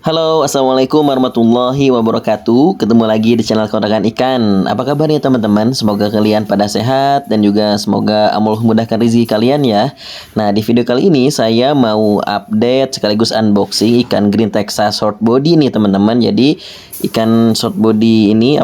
Halo, assalamualaikum warahmatullahi wabarakatuh. Ketemu lagi di channel Kontrakan Ikan. Apa kabarnya teman-teman? Semoga kalian pada sehat dan juga semoga Allah memudahkan rezeki kalian ya. Nah, di video kali ini saya mau update sekaligus unboxing ikan Green Texas Short Body nih teman-teman. Jadi ikan short body ini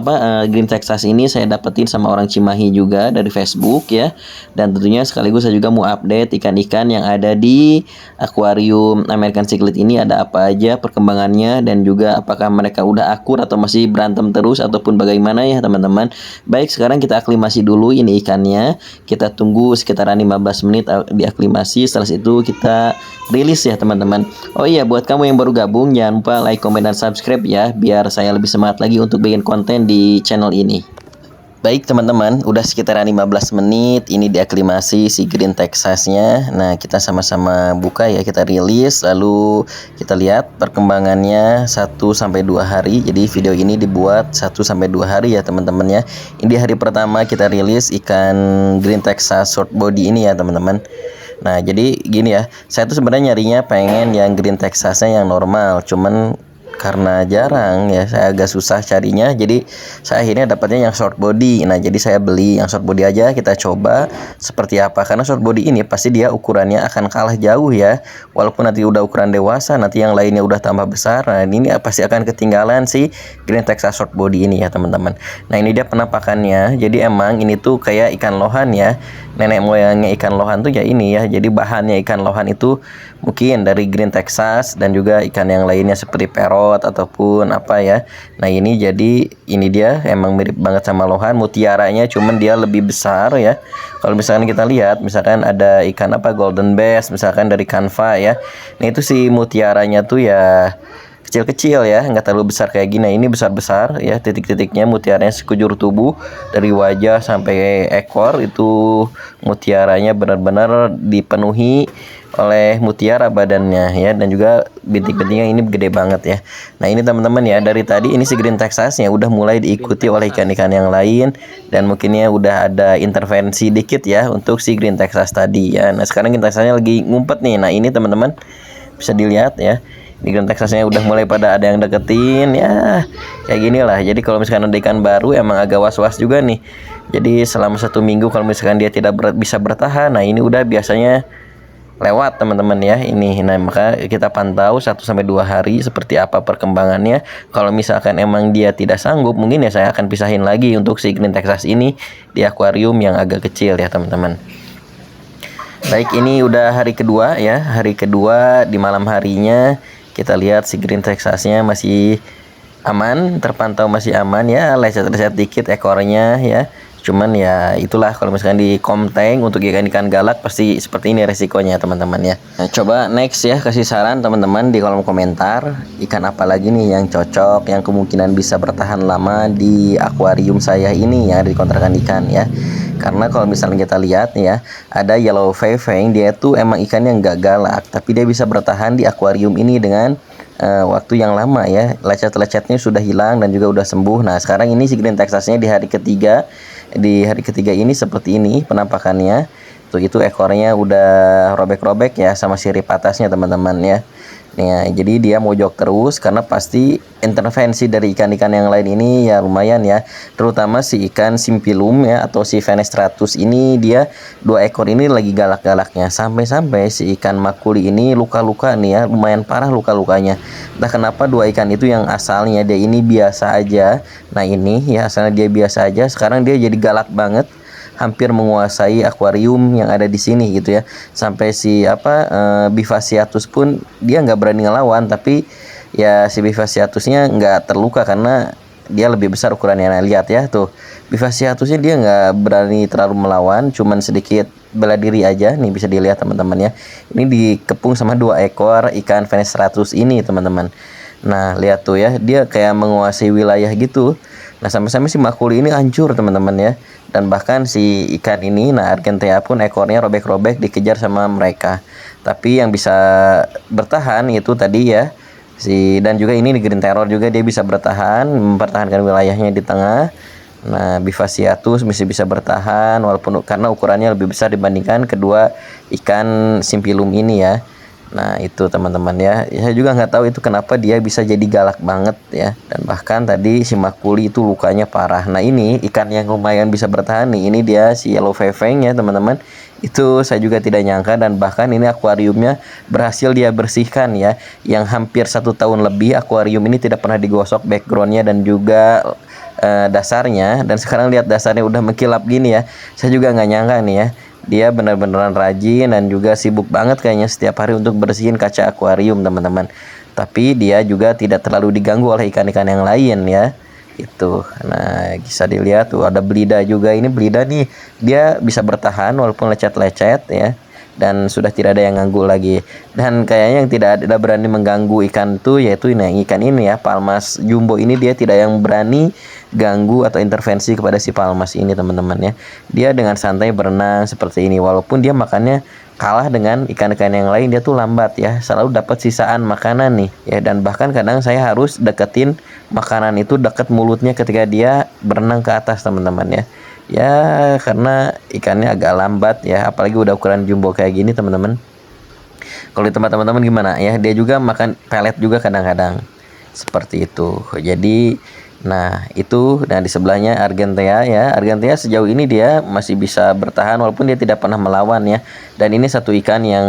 Green Texas ini saya dapetin sama orang Cimahi juga dari Facebook ya. Dan tentunya sekaligus saya juga mau update ikan-ikan yang ada di akuarium American Cichlid ini ada apa aja perkembangannya dan juga apakah mereka udah akur atau masih berantem terus ataupun bagaimana ya teman-teman. Baik, sekarang kita aklimasi dulu ini ikannya. Kita tunggu sekitaran 15 menit diaklimasi. Setelah itu kita rilis ya teman-teman. Oh iya, buat kamu yang baru gabung jangan lupa like, komen, dan subscribe ya biar saya lebih semangat lagi untuk bikin konten di channel ini. Baik teman-teman, udah sekitaran 15 menit ini diaklimasi si Green Texasnya. Nah, kita sama-sama buka ya, kita rilis lalu kita lihat perkembangannya 1-2 hari. Jadi video ini dibuat 1-2 hari ya teman-teman ya. Ini di hari pertama kita rilis ikan Green Texas Short Body ini ya teman-teman. Nah, jadi gini ya, saya tuh sebenarnya nyarinya pengen yang Green Texasnya yang normal, cuman karena jarang ya saya agak susah carinya, jadi saya akhirnya dapatnya yang short body. Nah, jadi saya beli yang short body aja, kita coba seperti apa, karena short body ini pasti dia ukurannya akan kalah jauh ya, walaupun nanti udah ukuran dewasa, nanti yang lainnya udah tambah besar. Nah, ini pasti akan ketinggalan si Green Texas Short Body ini ya teman-teman. Nah, ini dia penampakannya. Jadi emang ini tuh kayak ikan lohan ya, nenek moyangnya ikan lohan tuh ya ini ya. Jadi bahannya ikan lohan itu mungkin dari Green Texas dan juga ikan yang lainnya seperti perot ataupun apa ya. Nah, ini jadi ini dia emang mirip banget sama lohan, mutiaranya cuman dia lebih besar ya. Kalau misalkan kita lihat, misalkan ada ikan golden bass misalkan dari Canva ya. Nah, itu si mutiaranya tuh ya kecil-kecil ya, nggak terlalu besar kayak gini. Nah, ini besar-besar ya, titik-titiknya mutiaranya sekujur tubuh dari wajah sampai ekor itu mutiaranya benar-benar dipenuhi oleh mutiara badannya ya, dan juga bintik-bintiknya ini gede banget ya. Nah, ini teman-teman ya, dari tadi ini si Green Texasnya udah mulai diikuti oleh ikan-ikan yang lain dan mungkinnya udah ada intervensi dikit ya untuk si Green Texas tadi ya. Nah, sekarang Green Texasnya lagi ngumpet nih. Nah, ini teman-teman bisa dilihat ya, di Green Texasnya udah mulai pada ada yang deketin ya, kayak gini lah. Jadi kalau misalkan ada ikan baru emang agak was-was juga nih. Jadi selama 1 minggu kalau misalkan dia tidak bisa bertahan, nah ini udah biasanya lewat teman-teman ya ini. Nah, maka kita pantau 1-2 hari seperti apa perkembangannya. Kalau misalkan emang dia tidak sanggup, mungkin ya saya akan pisahin lagi untuk si Green Texas ini di akuarium yang agak kecil ya teman-teman. Baik, ini udah hari kedua ya. Hari kedua di malam harinya kita lihat si Green Texasnya masih aman, terpantau masih aman ya, lecet-lecet dikit ekornya ya. Cuman ya itulah, kalau misalkan di komteng untuk ikan-ikan galak pasti seperti ini resikonya teman-teman ya. Nah, coba next ya, kasih saran teman-teman di kolom komentar, ikan apa lagi nih yang cocok, yang kemungkinan bisa bertahan lama di akuarium saya ini yang ada di kontrakan ikan ya. Karena kalau misalnya kita lihat ya, ada yellow fei-fei, dia tuh emang ikan yang gak galak, tapi dia bisa bertahan di akuarium ini dengan waktu yang lama ya. Lecet-lecetnya sudah hilang dan juga udah sembuh. Nah, sekarang ini si Green Texasnya di hari ketiga. Di hari ketiga ini seperti ini penampakannya. Itu ekornya udah robek-robek ya sama sirip atasnya teman-teman ya. Nah, jadi dia mojok terus karena pasti intervensi dari ikan-ikan yang lain ini ya lumayan ya. Terutama si ikan simpilum ya atau si Fenestratus ini, dia 2 ekor ini lagi galak-galaknya. Sampai-sampai si ikan makuli ini luka-luka nih ya, lumayan parah luka-lukanya. Entah kenapa 2 ikan itu yang asalnya dia ini biasa aja. Nah, ini ya asalnya dia biasa aja, sekarang dia jadi galak banget, hampir menguasai akuarium yang ada di sini gitu ya. Sampai si Bivasiatus pun dia nggak berani ngelawan, tapi ya si Bivasiatusnya nggak terluka karena dia lebih besar ukurannya. Nah, lihat ya tuh, Bivasiatusnya dia nggak berani terlalu melawan, cuman sedikit bela diri aja nih, bisa dilihat teman-teman ya. Ini dikepung sama 2 ekor ikan Fenestratus ini teman-teman. Nah, lihat tuh ya, dia kayak menguasai wilayah gitu. Nah, sampai-sampai si makuli ini hancur teman-teman ya. Dan bahkan si ikan ini, nah Argentea pun ekornya robek-robek dikejar sama mereka. Tapi yang bisa bertahan itu tadi ya, dan juga ini di Green Terror juga dia bisa bertahan, mempertahankan wilayahnya di tengah. Nah, Bivasiatus masih bisa bertahan walaupun karena ukurannya lebih besar dibandingkan kedua ikan simpilum ini ya. Nah itu teman-teman ya, saya juga nggak tahu itu kenapa dia bisa jadi galak banget ya. Dan bahkan tadi si Makuli itu lukanya parah. Nah ini ikan yang lumayan bisa bertahan nih, ini dia si yellow feveng ya teman-teman. Itu saya juga tidak nyangka, dan bahkan ini akuariumnya berhasil dia bersihkan ya. Yang hampir 1 tahun lebih akuarium ini tidak pernah digosok backgroundnya dan juga dasarnya. Dan sekarang lihat dasarnya udah mengkilap gini ya, saya juga nggak nyangka nih ya. Dia benar-benar rajin dan juga sibuk banget kayaknya setiap hari untuk bersihin kaca akuarium teman-teman. Tapi dia juga tidak terlalu diganggu oleh ikan-ikan yang lain ya. Itu. Nah, bisa dilihat tuh ada belida juga. Ini belida nih, dia bisa bertahan walaupun lecet-lecet ya. Dan sudah tidak ada yang ganggu lagi. Dan kayaknya yang tidak ada berani mengganggu ikan tuh yaitu ini ikan ini ya, palmas jumbo ini. Dia tidak yang berani ganggu atau intervensi kepada si palmas ini teman-teman ya. Dia dengan santai berenang seperti ini, walaupun dia makannya kalah dengan ikan-ikan yang lain. Dia tuh lambat ya, selalu dapat sisaan makanan nih ya. Dan bahkan kadang saya harus deketin makanan itu dekat mulutnya ketika dia berenang ke atas teman-teman ya. Ya karena ikannya agak lambat ya, apalagi udah ukuran jumbo kayak gini teman-teman. Kalau di tempat teman-teman gimana ya, dia juga makan pelet juga kadang-kadang seperti itu. Jadi nah itu, nah di sebelahnya Argentea ya. Argentea sejauh ini dia masih bisa bertahan walaupun dia tidak pernah melawan ya. Dan ini satu ikan yang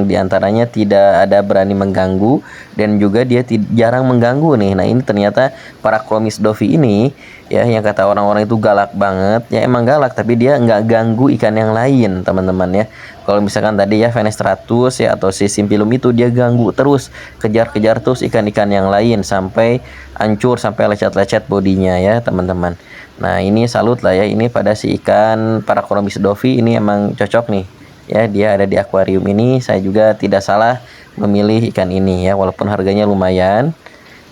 diantaranya tidak ada berani mengganggu, dan juga dia jarang mengganggu nih. Nah ini ternyata para Chromis Dovi ini ya, yang kata orang-orang itu galak banget ya, emang galak, tapi dia nggak ganggu ikan yang lain teman-teman ya. Kalau misalkan tadi ya Fenestratus ya atau si Simpilum itu, dia ganggu terus, kejar-kejar terus ikan-ikan yang lain sampai hancur, sampai lecet-lecet bodinya ya teman-teman. Nah ini salut lah ya, ini pada si ikan para Chromis Dovi ini emang cocok nih ya, dia ada di akuarium ini. Saya juga tidak salah memilih ikan ini ya, walaupun harganya lumayan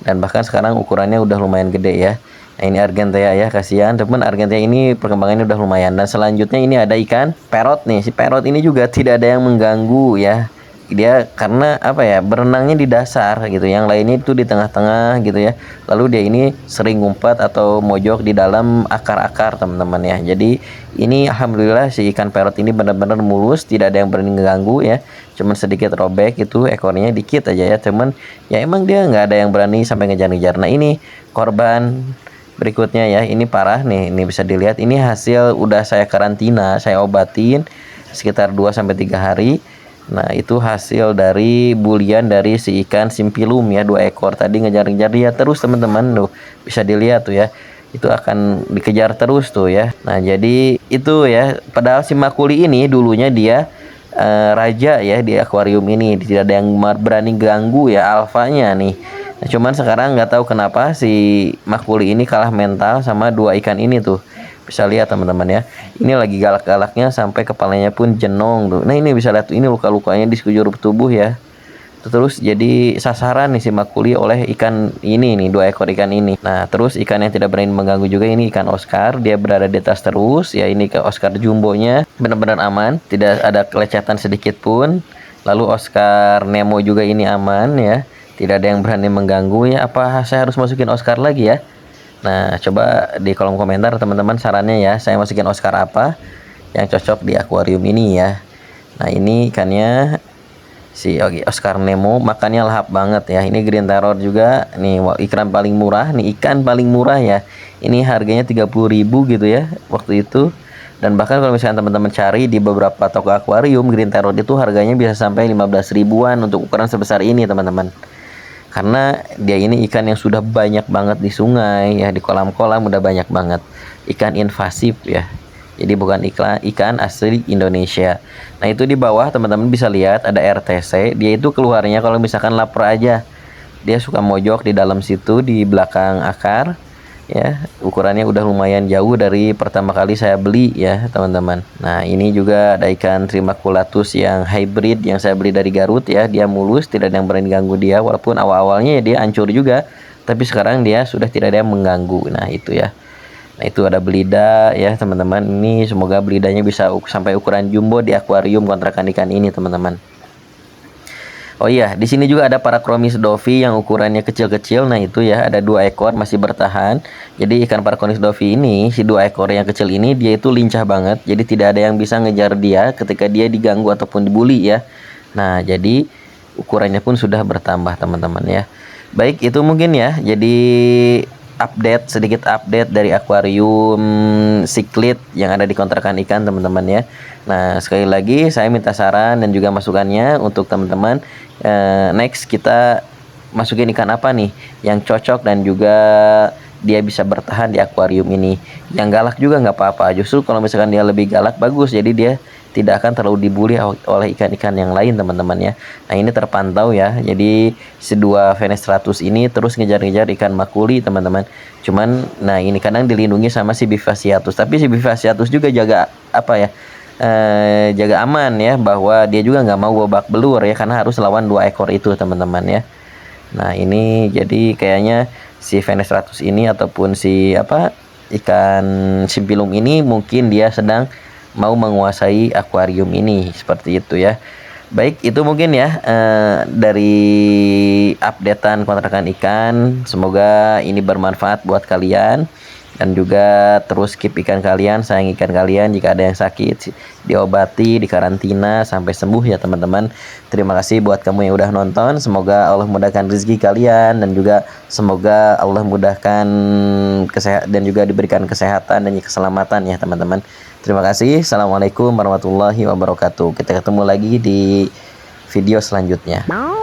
dan bahkan sekarang ukurannya udah lumayan gede ya. Nah ini Argentea ya, kasihan teman. Argentea ini perkembangannya udah lumayan. Dan selanjutnya ini ada ikan parrot nih. Si parrot ini juga tidak ada yang mengganggu ya. Dia karena apa ya, berenangnya di dasar gitu, yang lainnya itu di tengah-tengah gitu ya. Lalu dia ini sering ngumpet atau mojok di dalam akar-akar teman-teman ya. Jadi ini alhamdulillah si ikan parrot ini benar-benar mulus, tidak ada yang berani mengganggu ya. Cuman sedikit robek itu ekornya dikit aja ya teman. Ya emang dia nggak ada yang berani sampai ngejar-ngejar. Nah ini korban berikutnya ya, ini parah nih. Ini bisa dilihat, ini hasil udah saya karantina, saya obatin sekitar 2-3 hari. Nah itu hasil dari bulian dari si ikan Simpilum ya, 2 ekor tadi ngejar-ngejar dia terus teman-teman. Tuh bisa dilihat tuh ya, itu akan dikejar terus tuh ya. Nah jadi itu ya, padahal si Makuli ini dulunya dia raja ya di akuarium ini, tidak ada yang berani ganggu ya, alfanya nih. Nah, cuman sekarang nggak tahu kenapa si Makuli ini kalah mental sama 2 ikan ini tuh. Bisa lihat teman-teman ya, ini lagi galak-galaknya sampai kepalanya pun jenong tuh. Nah ini bisa lihat tuh, ini luka-lukanya di sekujur tubuh ya. Terus jadi sasaran nih si Makuli oleh ikan ini nih, 2 ekor ikan ini. Nah terus ikan yang tidak berani mengganggu juga ini ikan Oscar, dia berada di atas terus ya. Ini ke Oscar jumbonya benar-benar aman, tidak ada kelecatan sedikit pun. Lalu Oscar Nemo juga ini aman ya, tidak ada yang berani mengganggu ya. Apa saya harus masukin Oscar lagi ya? Nah coba di kolom komentar teman-teman sarannya ya, saya masukin Oscar apa yang cocok di akuarium ini ya. Nah ini ikannya si Oscar Nemo, makannya lahap banget ya. Ini Green Terror juga nih, ikan paling murah nih, ikan paling murah ya. Ini harganya 30.000 gitu ya waktu itu. Dan bahkan kalau misalnya teman-teman cari di beberapa toko akuarium, Green Terror itu harganya bisa sampai 15 ribuan untuk ukuran sebesar ini teman-teman. Karena dia ini ikan yang sudah banyak banget di sungai ya, di kolam-kolam udah banyak banget. Ikan invasif ya, jadi bukan ikan asli Indonesia. Nah itu di bawah teman-teman bisa lihat ada RTC. Dia itu keluarnya kalau misalkan lapar aja, dia suka mojok di dalam situ di belakang akar ya. Ukurannya udah lumayan jauh dari pertama kali saya beli ya teman-teman. Nah ini juga ada ikan Trimaculatus yang hybrid yang saya beli dari Garut ya. Dia mulus, tidak ada yang berani ganggu dia, walaupun awal-awalnya ya dia hancur juga, tapi sekarang dia sudah tidak ada yang mengganggu. Nah itu ya. Nah itu ada belida ya teman-teman. Ini semoga belidanya bisa sampai ukuran jumbo di akuarium kontrakan ikan ini teman-teman. Oh iya, di sini juga ada para Chromis Dovi yang ukurannya kecil-kecil. Nah itu ya, ada 2 ekor masih bertahan. Jadi ikan para Chromis Dovi ini, si 2 ekor yang kecil ini, dia itu lincah banget. Jadi tidak ada yang bisa ngejar dia ketika dia diganggu ataupun dibully ya. Nah jadi ukurannya pun sudah bertambah teman-teman ya. Baik, itu mungkin ya, jadi sedikit update dari akuarium siklit yang ada di kontrakan ikan teman-teman ya. Nah, sekali lagi saya minta saran dan juga masukannya untuk teman-teman. Next kita masukin ikan apa nih yang cocok dan juga dia bisa bertahan di akuarium ini. Yang galak juga nggak apa-apa, justru kalau misalkan dia lebih galak bagus, jadi dia tidak akan terlalu dibully oleh ikan-ikan yang lain teman-teman ya. Nah, ini terpantau ya, jadi si dua Venestratus ini terus ngejar-ngejar ikan makuli teman-teman. Cuman nah ini kadang dilindungi sama si Bifasiatus, tapi si Bifasiatus juga jaga apa ya, jaga aman ya, bahwa dia juga nggak mau babak belur ya, karena harus lawan 2 ekor itu teman-teman ya. Nah, ini jadi kayaknya si Venestratus ini ataupun si ikan simpilum ini mungkin dia sedang mau menguasai akuarium ini, seperti itu ya. Baik, itu mungkin ya dari updatean kontrakan ikan. Semoga ini bermanfaat buat kalian, dan juga terus keep ikan kalian, sayang ikan kalian. Jika ada yang sakit, diobati, dikarantina sampai sembuh ya teman-teman. Terima kasih buat kamu yang udah nonton. Semoga Allah mudahkan rezeki kalian, dan juga semoga Allah mudahkan kesehatan dan juga diberikan kesehatan dan keselamatan ya teman-teman. Terima kasih. Assalamualaikum warahmatullahi wabarakatuh. Kita ketemu lagi di video selanjutnya. Wow.